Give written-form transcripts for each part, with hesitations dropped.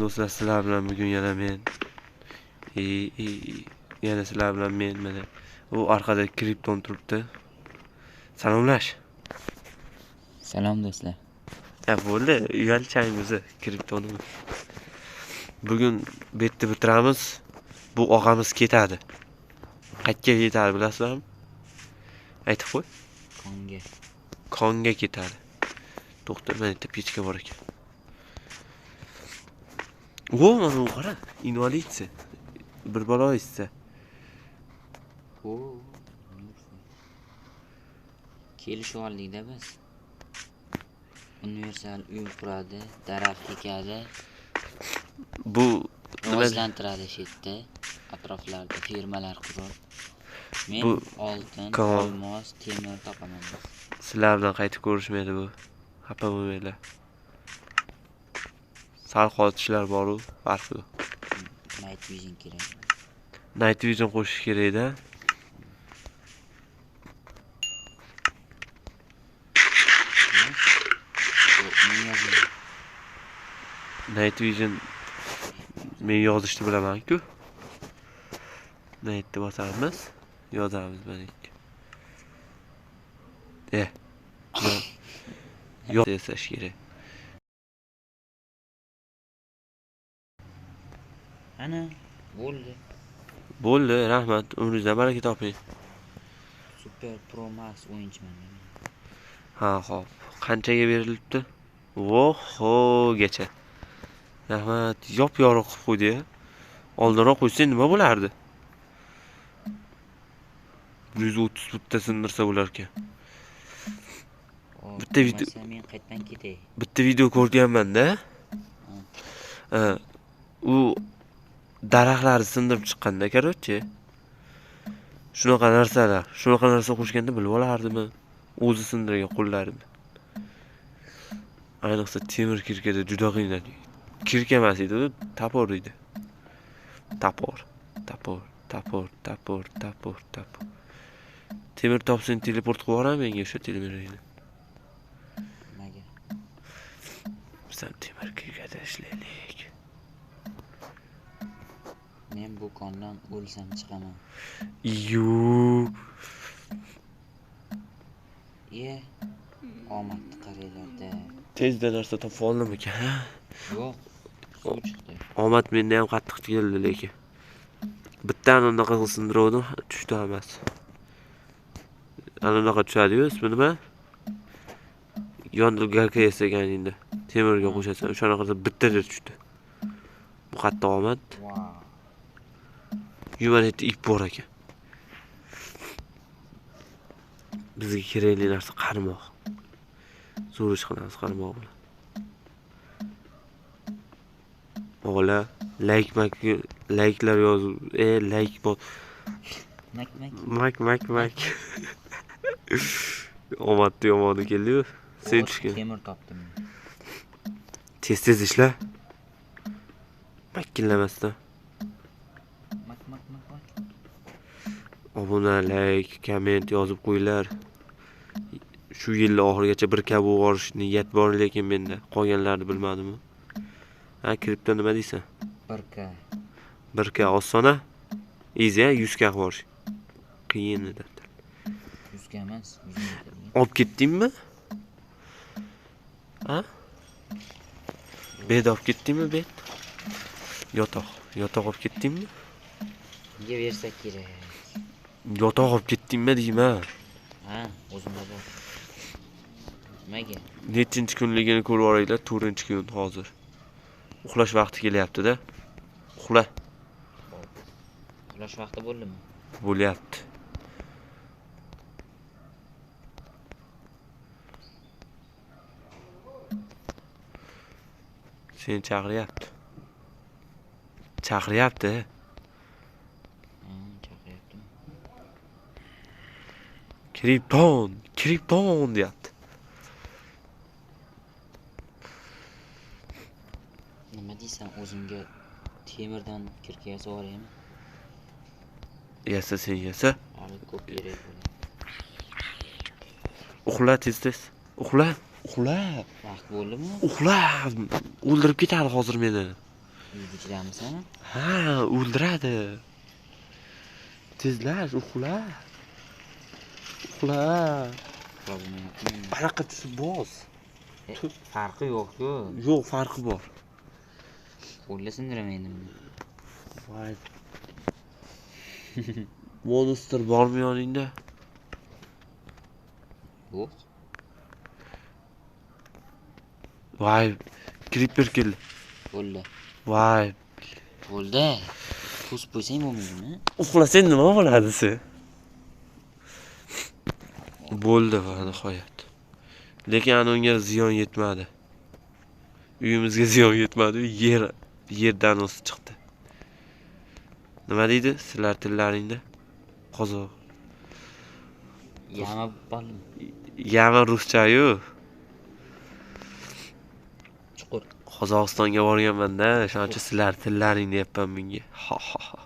Do'stlar, sizlar bilan bugun yana men yana sizlar bilan men mana u orqada kripton turibdi. Salomlash. Salom do'stlar. Bo'ldi, uyalchaymiz kriptonni. Bugun betni bitiramiz. Bu og'amiz ketadi. Qayerga ketadi bilasizlarmi? Aytib qo'y. Konga ketadi. To'xta, men bitta pechka bor ekan. Mana qara, invalidsi. Bir bola issa. Kelishib oldikda biz. Universal uy quradi, daraxt ekadi. Bu rivojlantiradi shetda, atroflarda firmalar qurib. Men oltin, olmos, temir topaman. Sizlar bilan qaytib ko'rishmaydi bu. Xafa bo'lmanglar. Sal qotishlar bor-u, farqi yo'q. Night vision kerak. Night vision qo'shish kerak-da. Night vision men yozishni bilaman-ku. Nightni bosamiz, yozamiz mana ikki. Yozash kerak. Ana, bo'ldi. Bo'ldi, rahmat. Umringizdan baraka toping. Super Pro Max o'yinchiman. Ha, xo'p. Qanchaga berilibdi? Vohogacha. Rahmat, yop-yorug' qilib qo'ydi-ya. Oldinroq qo'ysang nima bo'lardi? 130 bitta sindirsa bo'lar ekan. Bitta video men qaytdan ketay. Bitta video ko'rganman-da. U daraxtlarni sindirib chiqqanda, короче. Shunaqa narsa qo'shganda bilib olardimi? O'zi sindirgan qo'llarini. Ayniqsa temir kirkada juda qiynaladi. Kirka emas edi, tapor edi. Tapor. Temir topsang teleport qilib yuboraman menga o'sha temirni. Nimaga? Biz ham temir kirkada ishlaylik. Men bu kondan o'lsam chiqaman. Omadni qaranglar-da. Tezda narsa topib oldimmi ekan? Yo'q, suv chiqdi. Omad menda ham qattiq keldi lekin. Bittani unaqa sindirdim, tushdi emas. Ana unaqa tushadi-yu, ismi nima? Yonda garka yasaganingda temirga qo'shasan, o'shana qilsa bittaga tushdi. Bu qattiq omad. Yumanitda ip bor ekan. Bizga kerakli narsa qarmoq. Zo'r ish qilamiz qarmoq bilan. O'g'la, layklar yozib, layk bor. Mak. Omadni yomoni keldi-yu. Sen tushgan. Temir topdim. Tez ishla. Makkillamasdan. Mak. Obuna, layk, komment yozib qo'yinglar. Shu yil oxirigacha bir kabi o'g'irish niyat bor, lekin menda qolganlarni bilmadim. Kripto nima deysan? 1K osona. Easy, 100K borish. Qiyin edi. 100K emas, 100 metr. Olib ketdingmi? Bed olib ketdingmi, bed? Yotoq olib ketdingmi? Nega bersak kerak? Yotoq olib ketdingmi deyman. O'zimda bor. Nimaga? Nechinchi kunligini ko'rib olinglar, 4-kun hozir. Uxlash vaqti kelyapti-da. Uxla. Uxlash vaqti bo'ldimi? Bo'lyapti. Seni chaqiryapti. Chaqiryaptimi? Kripton deyapti. Nima deysan, o'zimga temirdan kirka yasab olaymi? Sen yasa. Hali ko'p kerak bo'ladi. Uxla tez. Uxla. Vaqt bo'ldimi? Uxla. O'ldirib ketadi hozir meni. Uyda ichidamisan? Ha, o'ldiradi. Tezlash, uxla. Uxla. Uxlamayapman. Anaqa tushib bos. Farqi yo'q-ku. Yo'q, farqi bor. Qo'lga sindiraman endi. Voy. Monster bormi yoningda? Yo'q. Voy, Creeper keldi. Bo'ldi. Voy, Bo'ldi. To'sib qo'ysang bo'lmaydimi? uxlasang nima bo'ladi sen? Bo'ldi va nihoyat. Lekin ana unga ziyon yetmadi. Uyimizga ziyon yetmadi, yerdan o'sib chiqdi. Nima deydi sizlar tillaringda? Qozoq. Yama bo'ldi. Yama ruscha-yu. Chuqur. Qozog'istonga borganman-da, o'shaning sizlar tillaring deyapman bunga. Ha ha ha.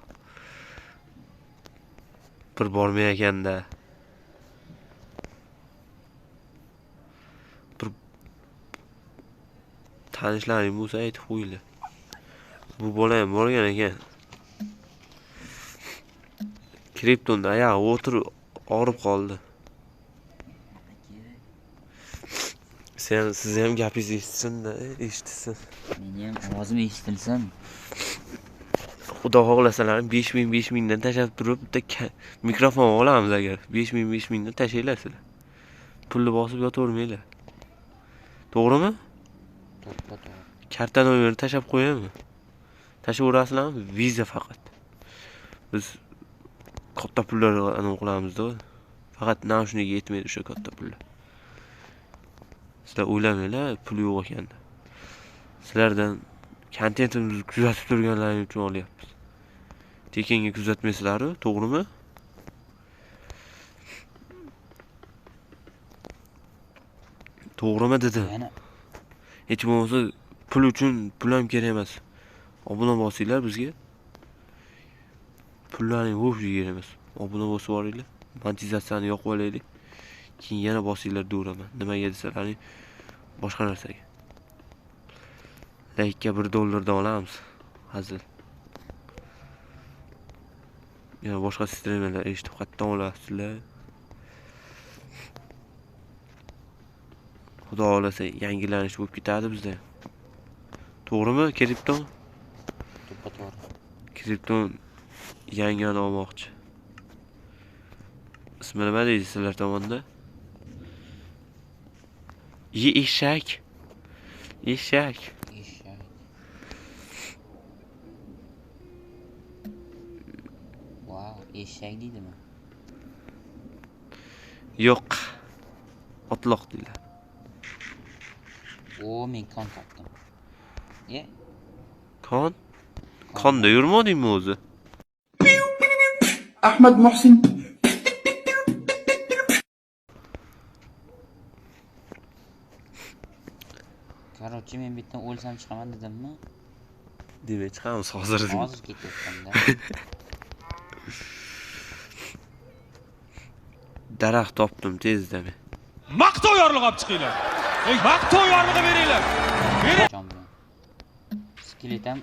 Bir bormay ekanda. Bir tanishlaring bo'lsa aytib qo'yinglar. Bu bola ham borgan ekan. Kriptonda oyog'i o'tirib og'rib qoldi. Siz ham gapingizni eshitsin-da, eshitsin. Meni ham ovozim eshitilsin. Xudo xohlasalar 5000 dan tashab turib bitta mikrofon olamiz agar 5000 dan tashlaylar sizlar. Pulni bosib yotavermanglar. To'g'rimi? To'g'ri. Karta nomerini tashab qo'yaymi? Tashaverasizlarmi? Viza faqat. Biz katta pullarni qilamiz-da. Faqat naushnikiga yetmaydi o'sha katta pullar. Sizlar o'ylamanglar, pul yo'q ekanda. Sizlardan kontentimizni kuzatib turganlaring uchun olyapmiz. Tekinga kuzatmaysizlar-ku, to'g'rimi? To'g'rimi dedim. Yana Hech bo'lmasa pul uchun pul ham kerak emas. Obuna bosinglar bizga. Pullarning bo'sh kerak emas. Obuna bosib yuboringlar. Monetizatsiyani yoqib olaylik. Keyin yana bosinglar duraman. Nimaga desalaring boshqa narsaga. Laykka $1 dan olamiz. Hazil. Yana boshqa streamerlar eshitib qatdan olasizlar. Xudo xolasa yangilanish bo'lib ketadi bizda. To'g'rimi, Kripton? to'g'ri. Kripton yangani olmoqchi. Ismi nima deydi sizlar tomonda? Eshak. Eshak. Eshak. Wow, eshak deydimi? Yo'q. Otloq deydilar. O, men kon topdim. Kon? Konda yurmadingmi o'zi? Ahmad Muhsin. Короче, men bittan o'lsam chiqaman dedimmi? Demak, chiqamiz hozir. Hozir ketyapman-da. Daraxt topdim tezda men. Maqtov yorlig'i olib chiqinglar. Maqtov yorlig'i beringlar. Jon bilan. Skeletam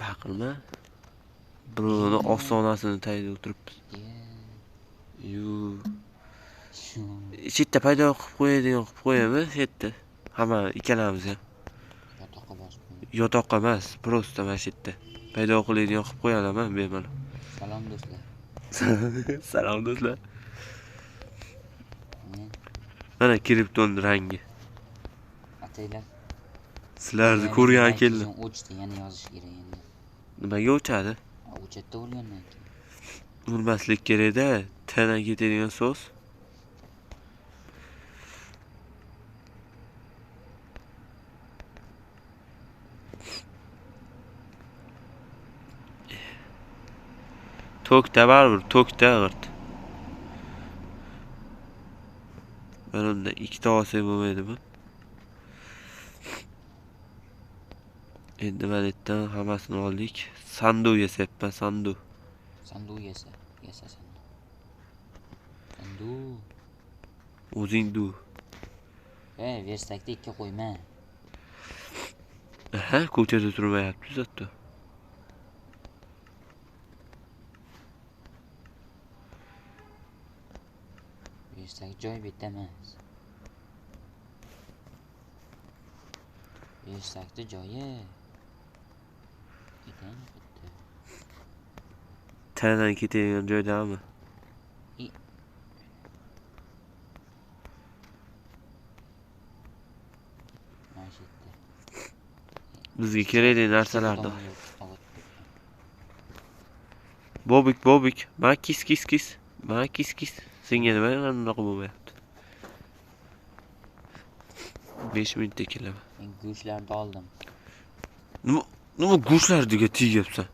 Baqirma. Birovni ostonasini tayida o'tiribmiz. Yu. Chetda paydo qilib qo'yadigan qilib qo'yamiz, chetda. Hamma ikkalamiz ham. yotoqqa bosib qo'ydim. Yotoqqa emas, prosta mana shu yerda. Paydo qiladigan qilib qo'yalaman bemalol. Salom do'stlar. Salom do'stlar. Men Mana kripton rangi. ataylar. Sizlarni ko'rgan keldim. O'chdi, yana yozish kerak endi. Nimaga o'chadi? O'chatda o'lgandan keyin. Urmaslik kerak-da, tana ketadigan so'z. Tokda baribir, tokda g'irt. Ben unda ikkita olsak bo'lmaydimi? Endi mana yerdan hammasini oldik. Sandu yasayapman, sandu. Sandu yesa sandu. Sandu. Du. O'zing du. Versakda 2 qo'yma. Aha, ko'chada turmayapti zatto. Versak joy bitta emas. Versakda joyi. Ketang bitta. Tanadan ketadigan joydami? Mashitda. Bizga kerakli narsalarni. Bobik. Ma kis. Ma kis. Senga nima unaqa bo'lmayapti? 5 minutda kelaman. Men go'shtlarni oldim. Nima go'shtlarga tegyapsan?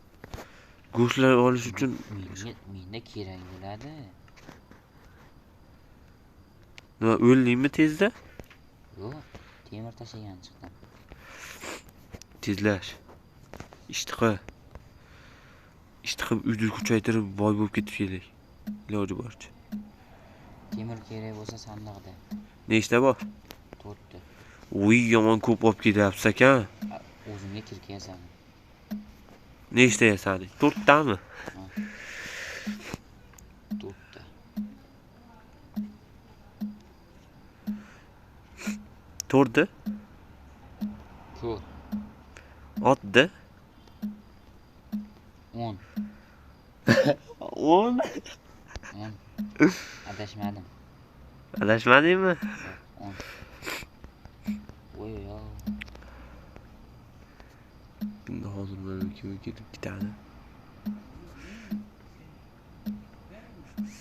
Go'shtlar olish uchun Menda kerak bo'ladi. nima o'ldingmi tezda? Yo'q, temir tashagan chiqdim. Tezlash. Ishtiqa uyni kuchaytirib boy bo'lib ketib kerak. Iloji boricha. Temir kerak bo'lsa sandiqda. Nechta bor? 4 ta. Uy, yomon ko'p olib ketyapsiz ekan. O'zimga kirka yasadim. Nechta yasading? 4 tami? 4 ta. To'rtda? Ko'r. Otda? 10. 10. Adashmadim. Adashmadingmi? 10. Voy yo. Bunda hozir mana kim kelib ketadi.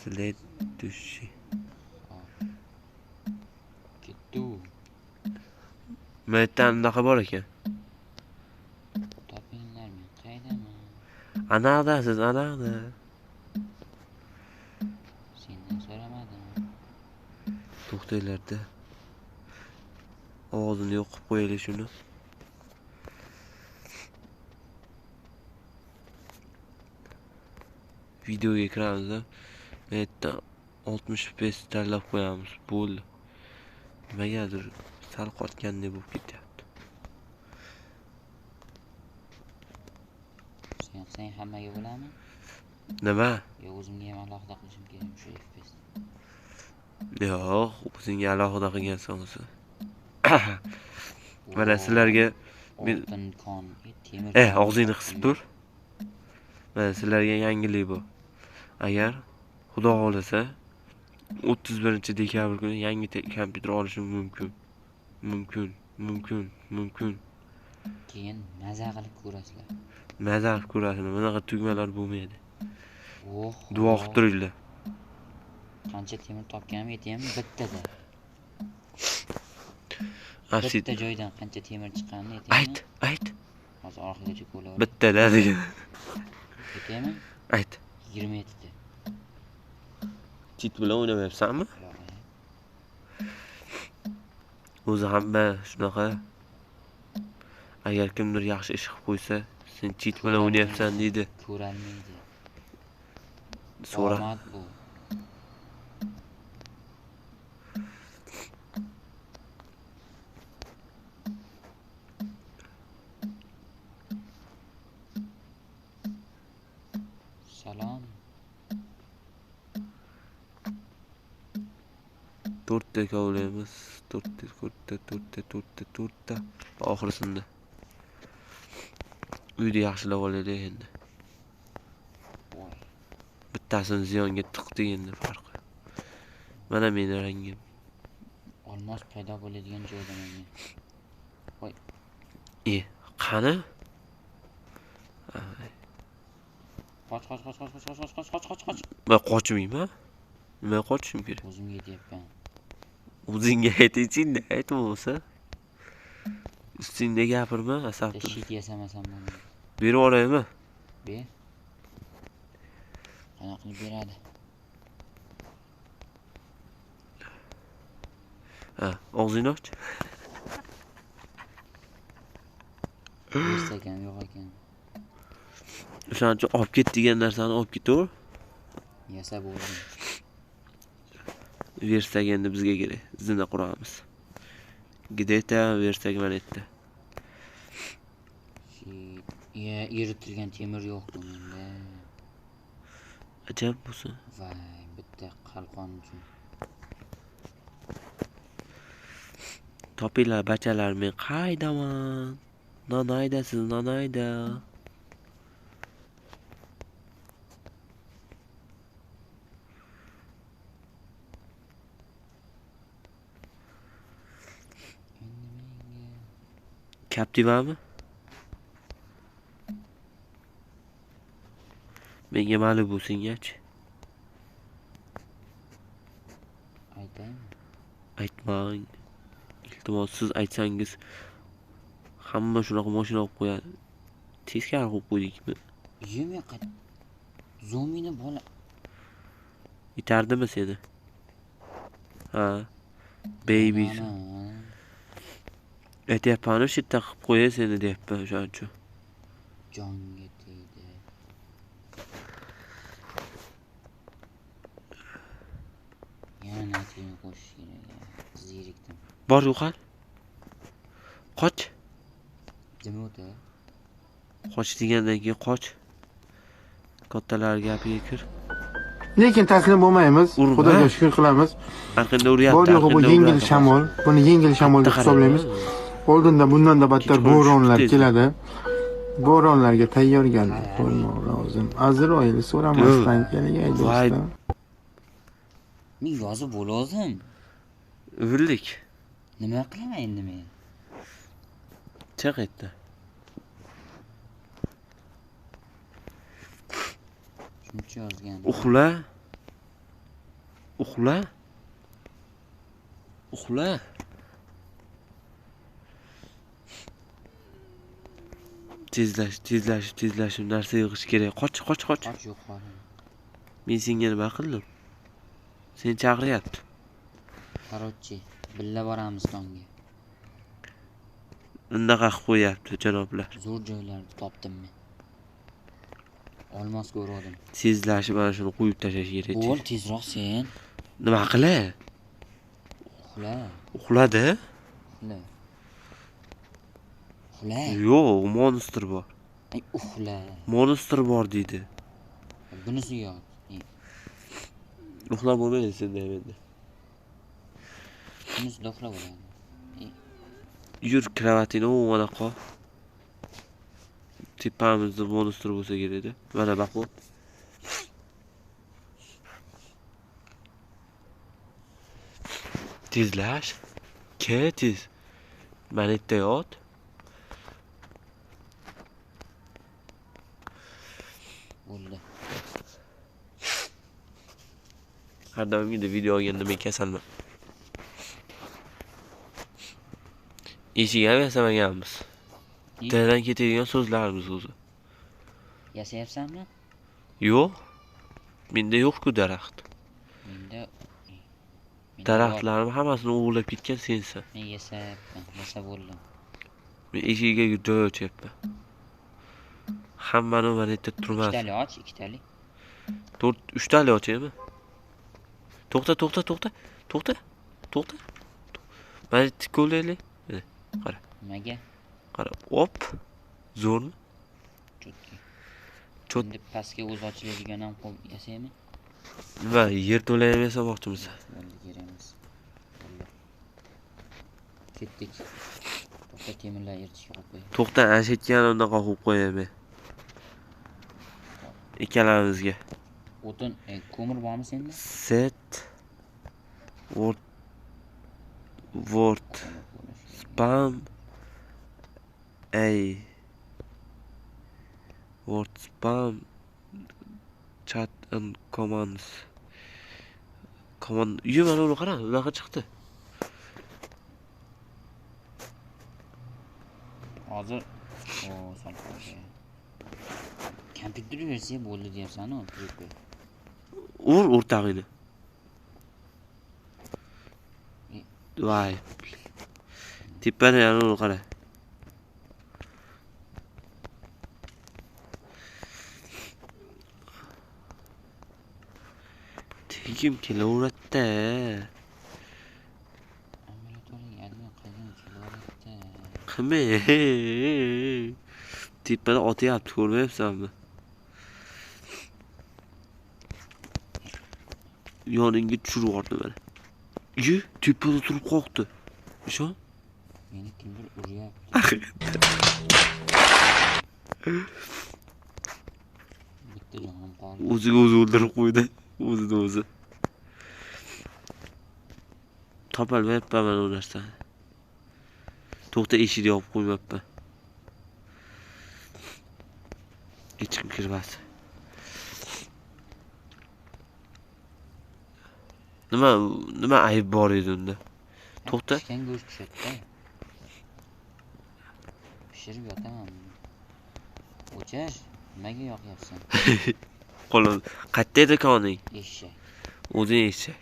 Следующий. Ketdi. Maytdan unaqa bor ekan. Topinglar, men qaydaman? Anaqdasiz. Sendan so'ramadim. To'xtanglarda. Ovozini yo'qib qo'yaylik shuni. Video ekranida maytdan 60 fps tanlab qo'yamiz. Bo'ldi. Nimagadir sal qotgandek bo'lib ketyapti. Sen qilsang hammaga bo'ladimi? Nima? Yo o'zimga ham alohida qilishim kerak shu FPS. Yo'q, o'zingga alohida qilgansan o'zi. Mana sizlarga oltin kon, temir. og'zingni qisib tur. Mana sizlarga yangilik bu. Agar Xudo xolasa 31-dekabr kuni yangi kompyuter olishim mumkin. Keyin maza qilib ko'rasizlar. Maza qilib ko'rasizlar. Bunaqa tugmalar bo'lmaydi. Oh. Duo qilib turinglar. Qancha temir topganim yetaymi bittada. Afsit. Bitta joydan qancha temir chiqqanini yetaymi? Ayt. Hozir oxirigacha ko'raver. Bittada degan. Yetaymi? Ayt. 27 ta. Chit bilan o'ynamayapsanmi? O'zi hamma shunaqa. Agar kimdir yaxshi ish qilib qo'ysa, sen chit bilan o'ynayapsan deydi. Ko'ralmaydi. So'ra. Omad bu. Salom. 4 ta kovlaymiz. 4 ta. Oxirisida. Uyni yaxshilab olaylik endi. Bittasini ziyonga tiqdik endi farqi. Mana meni rangim. Olmos paydo bo'ladigan joyda menga. Voy. Qani? Qoch. Men qochmayman. Nima qochishim kerak? O'zimga yetyapman. O'zingga aytingchi, aytma bo'lsa. Ustingda gapirma, asabni. Shit yasamasam bo'lmaydi. Berib olaymi? Ber. Qanaqa qilib beradi? Og'zingni och. Bersak ham yo'q ekan. O'shancha olib ket degan narsani olib ketaver. Yasab bo'ldim. Versak endi bizga kerak. Zina quramiz. Gideta versak mana yerda. Eritilgan temir yo'qmi menda? Ajab bo'lsa. Voy, bitta qalqon uchun. Topinglar bachalar, men qaydaman? Nanayda siz, nanayda. Captivami? Menga Malibu singach. Aytaymi? Aytmang. Iltimos siz aytsangiz hamma shunaqa mashina olib qo'yadi. Teskari qo'yib qo'ydikmi? Yeme Zomini bola. Itardimi seni? Ha. Baby. Aytyapman shu yerda qilib qo'yay seni deyapman o'shaning uchun. Jonga tegdi. Yana natini qo'shish kerak. Zerikdim. Bor yo'qol. Qoch. Nima o'ta? Qoch degandan keyin qoch. Kattalar gapiga kir. Lekin taslim bo'lmaymiz. Urma. Xudoga shukr qilamiz. Arqinda uryapti. Bor yo'g'i bu yengil shamol. Buni yengil shamol deb hisoblaymiz. Oldinda bundan-da battar bo'ronlar keladi. Bo'ronlarga tayyorgarlik ko'rmoq lozim. Azroil so'ramasdan kelgay do'stlar. Men yozib bo'ldim. Uvillik. Nima qilaman endi men? Chiq etdi. Shuncha yozgan. Uxla. Uxla. Uxla. Tezlash narsa yig'ish kerak. Qoch. Qoch yo'q hali. Men senga nima qildim? Seni chaqiryapti. Qarorchi, billa boramiz tongga. Undaqa qilib qo'yapti janoblar. Zo'r joylarni topdim men. Olmosga o'rdim. Tezlashi mana shuni qo'yib tashlash kerak. Bo'l, tezroq sen. Nima qilay? Uxla. Uxladi? Uxla. Uxla. Yo'q, monster bor. Ay, uxla. Monster bor deydi. Bunisi yo'q. Uxlab bo'lmaydi senda endi. Bunisi uxlab bo'ladi. Yur kravatingni o'ngana qo'y. Tepamizda monster bo'lsa kerak-da. Mana baqo. Tezlash. Tez. Mana yerda yot. Bo'ldi. Har doimgidek video olganda men kasalman. Eshik ham yasamaganmiz. Tilidan ketadigan so'zlarimiz o'zi. Yasayapsanmi? Yo'q. Menda yo'q-ku daraxt. Menda Daraxtlarim hammasini o'g'irlab ketgan sensan. Men yasayapman, yasab bo'ldim. Men eshigiga joy ochyapman. Hammani mana yerda turmas. Ikkitali och, ikkitali. 3 tali ochaymi? To'xta. Mana tikko'laylik. Qara. Nimaga? Qara. Hop. Zo'rmi? Chotki. Chot. Endi pastga o'z ochiladigan ham qo'l yasaymi? Nima, yer to'layam yasamoqchimisan? Bo'ldi, kerakmas. Bo'ldi. Ketdik. To'xta, temirlar eritishga qo'yib qo'y. To'xta, ashitgan unaqa qo'yib qo'yaman. Ikkalamizga. O'tin, ko'mir bormi senda? Set. Word. Spam. Word spam. Chat and commands. Command. Mana uni qara, unaqa chiqdi. Hozir solqo'ya. Kompyuter versiya bo'ldi deyapsan-ku, klipi. Ur o'rtag'ini. Voy. Tepani yana uni qara. Tegim kelaveradi. Katta. Ambulatoriyaga admin qilgan kelyapti. Qilma. Tepada otyapti, ko'rmayapsanmi? Yoningga tushirib yubordi mana. Tepada turib qoqdi. Ishon? Meni kimdir uryapti. Bitta jonim qoldi. O'ziga o'zi o'ldirib qo'ydi. O'zini o'zi. Topolmayapman mana u narsani. To'xta, eshikni yopib qo'ymabman. Hech kim kirmas. Nima ayb bor edi unda? To'xta. Pishgan go'sht pishadi-da. Pishirib yotaman. O'char, nimaga yoqyapsan? Qo'lim. Qayerda edi koning? Eshak. O'zing eshak.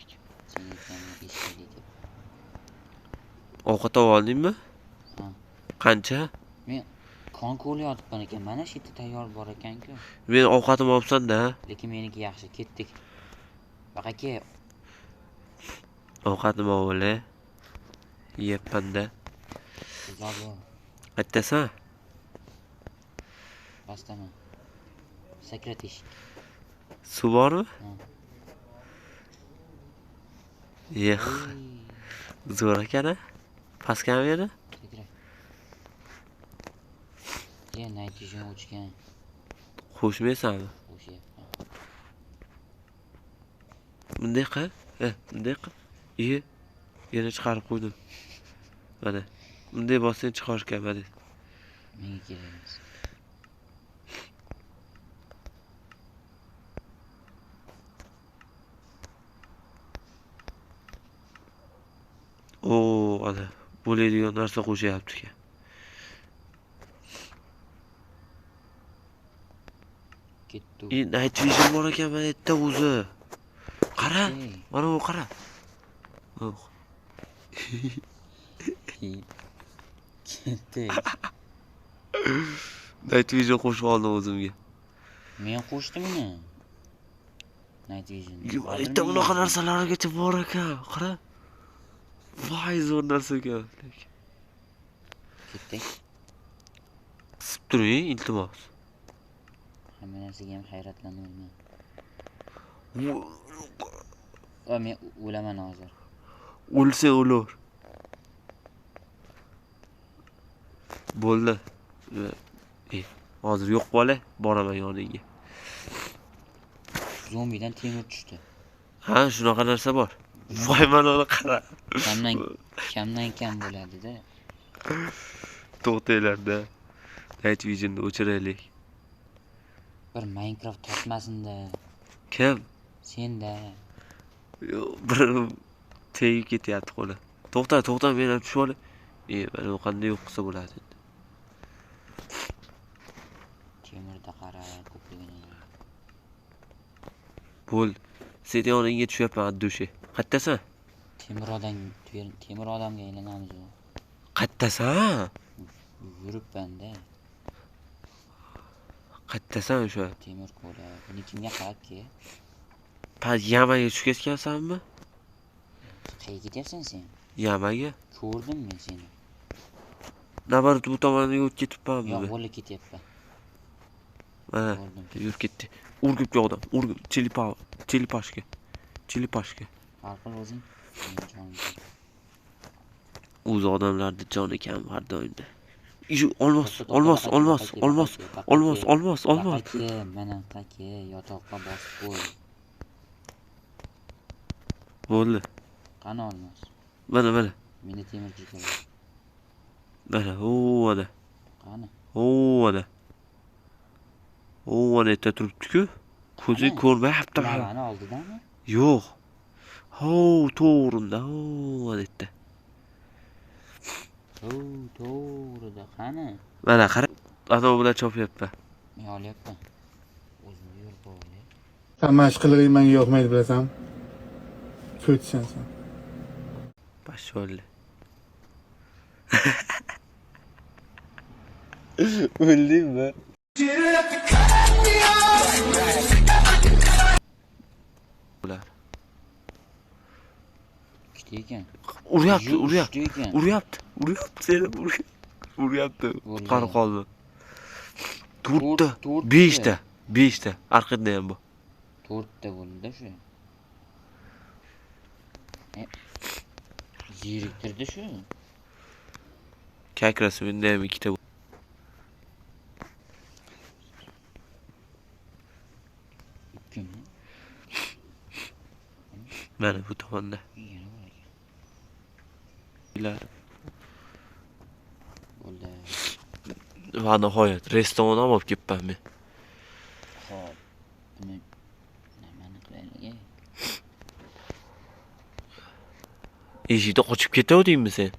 Sen aytganing eshak edi. Ovqat oldingmi? Ha. Qancha? Men kon ko'lyotibman ekan. Mana shu yerda tayyor bor ekan-ku. Men ovqatim olibsan-da. Lekin meniki yaxshi, ketdik. Baqaka, Ovqatim olib. Yeyapman-da. zo'rbo. Qayerdasan? Bastaman. Sakrat eshik. Suv bormi? Ha. Yo'q. Zo'r ekan-a? Pastgami edi? Sakrat. Night vision o'chgan. Qo'shmaysanmi? O'shyapman. Bunday qil. Bunday qil. Yana chiqarib qo'ydim. Mana. Bunday bossang chiqarishga mana. Menga kerak emas. Ana bo'ladigan narsa qo'shyapti ekan. Ketdi. Night vision bor ekan mana yerda o'zi. Qara. Mana bu qara. Ketdi. Night vision qo'shib oldim o'zimga. Men qo'shdim uni. Night vision. Yerda bunaqa narsalargacha bor ekan. Qara. Voy, zo'r narsa ekan. Ketdik. Sib turing, iltimos. Hamma narsaga ham hayratlanmayman. Men o'laman hozir. O'lsa o'lur. Bo'ldi. Hozir yo'q bola, boraman yoningga. Zombidan temir tushdi. Ha, shunaqa narsa bor. Voy, mana uni qara. Kamdan kam bo'ladi-da. To'xtanglar-da. Night visionni o'chiraylik. Bir Minecraft topmasin-da. Kim? Sen-da. Bir tegib ketyapti qo'li. To'xta, men ham tushib olay. Mana u qanday yo'q qilsa bo'ladi endi. Temirda qara, ko'pligini. Bo'l. Sen yoningga tushyapman, addushi. Qayerdasan? Temir odamga aylanamiz u. Qayerdasan? Yuribman-da. Qayerdasan o'sha? Temir ko'la. Buni kimga qarabki? Yamaga tushib ketgansanmi? Qayerga ketyapsan sen? Yamaga? Ko'rdim men seni. Nabarat bu tomonga o'tib ketibmanmi? Yo'q, bo'lib ketyapman. Mana, yurib ketdi. Urgibga odam, urgib, Chilipashga. Hal qil o'zing. O'zi odamlarning joni kam har doimda. Olmos. Mana qaki, yotoqqa bosib qo'y. Bo'ldi. Qani olmos. Mana. Meni temir kirgan. Mana, ana. Qani? Ana yerda turibdi-ku. Ko'zi ko'rmayapti hali. Mana oldidami? Yo'q. To'g'rimda. Ana yerda. To'g'rida qani? Mana qara. Ana bilan chopyapman. Men olyapman. O'zim yur bo'li. Sen mashq qilig'ing menga yoqmaydi, bilasan? Ko'tsan sen. Pasholi. O'ldingmi? Ular. ekan. Uryapti, Yo'q, uryapti. uchta ekan. Uryapti seni uryapti. Bo'ldi. Qutqarib qoldi. To'rtta. 5ta. 5ta. Arqida ham bor. 4ta bo'ldi shu. Zeriktirdi shu. Kakrasi bunda ham 2ta bor. Kimni? Mana bu tomonda. Yana bor ekan. Ular Bo'ldi. va nihoyat restoran ham olib kelibman men. Xo'p. Buni nimani qilaylik? Eshikda qochib ketavdingmi sen?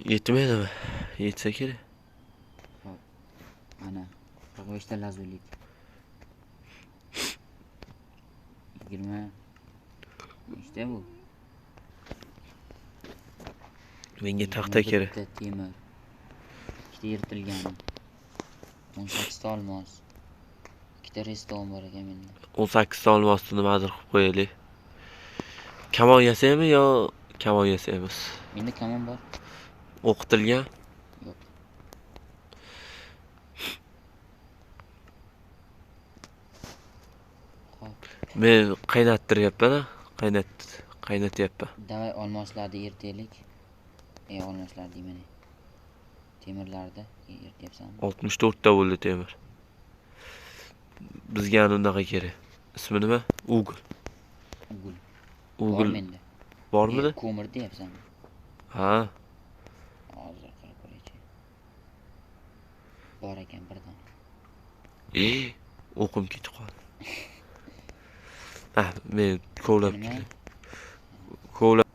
Yetmaydimi? Yetsa kerak. Xo'p. Mana 45 ta lazulik. 20. İşte bu. Menga taxta kerak. Bitta temir. Ikkita yirtilgan. 18 ta olmos. Ikkita reston bor ekan menda. 18 ta olmosni nimadir qilib qo'yaylik. Kamon yasaymi yo kamon yasaymiz? Menda kamon bor. O'qitilgan? Yo'q. Xo'p. Men qaynattiryapman, qaynatyapman. Davay olmoslarni yirtaylik. Olmoslar deyman. Temirlarni yirtyapsan. 64 ta bo'ldi temir. Bizga unaqa kerak. Ismi nima? Ugl. Ugl. Bor Ugl menda. bormidi? Ko'mir deyapsan. Ha, Hozir qarab ko'raychi. Bor ekan bir dona. o'qim ketib qoldi. Ha, men kovlab Nima? kelay. Kovlab.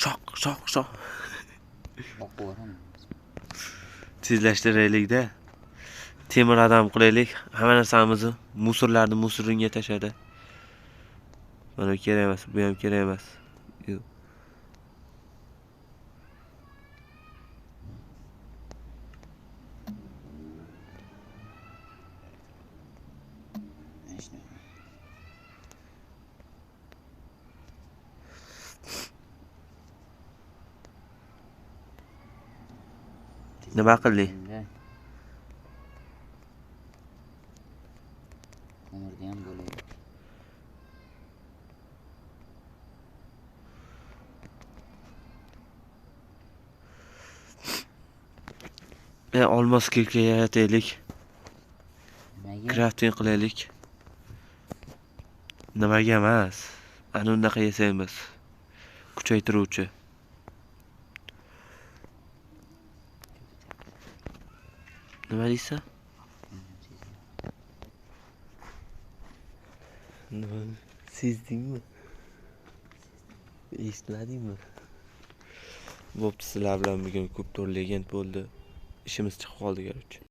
Shoq. Boqaveramiz. Tezlashtiraylik-da. Temir adam qilaylik. Hamma narsamizni musorlarni musoringa tashadi. Mana kerak emas, bu ham kerak emas. İşte. Nima qilding? Ko'mirda ham bo'ladi. Olmos kirka yarataylik. Nimaga? Crafting qilaylik. Nimaga emas? Ana unaqa yasaymiz. Kuchaytiruvchi. Nima deysan? Nima sezdingmi? Eshitmadingmi? Bo'pti, sizlar bilan bugun ko'p to'rlagan bo'ldi. Ishimiz chiqib qoldi, garchi.